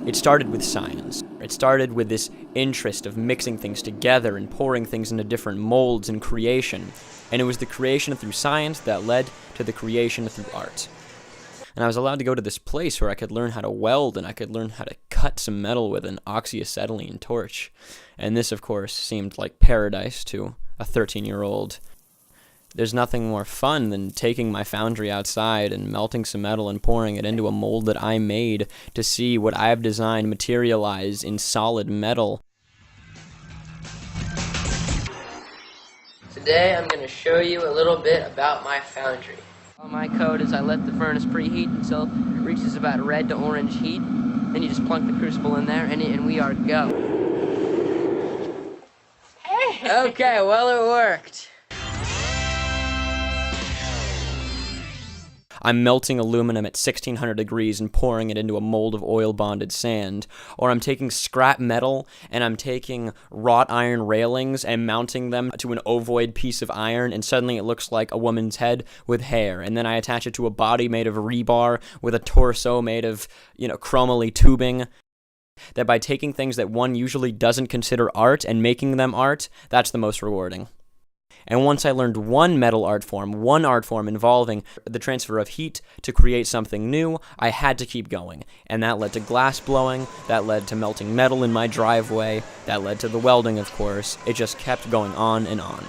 It started with science. It started with this interest of mixing things together and pouring things into different molds and creation. And it was the creation through science that led to the creation through art. And I was allowed to go to this place where I could learn how to weld and I could learn how to cut some metal with an oxyacetylene torch. And this, of course, seemed like paradise to a 13-year-old. There's nothing more fun than taking my foundry outside and melting some metal and pouring it into a mold that I made to see what I've designed materialize in solid metal. Today I'm going to show you a little bit about my foundry. My code is I let the furnace preheat until it reaches about red to orange heat. Then you just plunk the crucible in there and we are go. Okay, well it worked. I'm melting aluminum at 1600 degrees and pouring it into a mold of oil-bonded sand. Or I'm taking scrap metal and I'm taking wrought iron railings and mounting them to an ovoid piece of iron, and suddenly it looks like a woman's head with hair. And then I attach it to a body made of rebar with a torso made of, chromoly tubing. That by taking things that one usually doesn't consider art and making them art, that's the most rewarding. And once I learned one art form involving the transfer of heat to create something new, I had to keep going. And that led to glass blowing, that led to melting metal in my driveway, that led to the welding, of course. It just kept going on and on.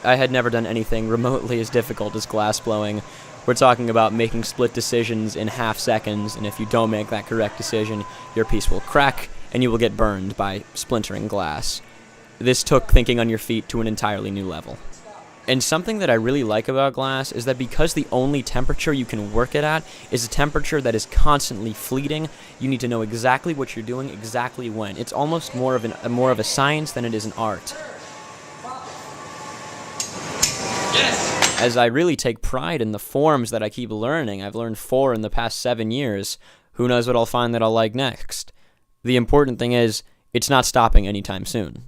I had never done anything remotely as difficult as glass blowing. We're talking about making split decisions in half seconds, and if you don't make that correct decision, your piece will crack, and you will get burned by splintering glass. This took thinking on your feet to an entirely new level. And something that I really like about glass is that because the only temperature you can work it at is a temperature that is constantly fleeting, you need to know exactly what you're doing, exactly when. It's almost more of a science than it is an art. Yes! As I really take pride in the forms that I keep learning, I've learned 4 in the past 7 years. Who knows what I'll find that I'll like next? The important thing is, it's not stopping anytime soon.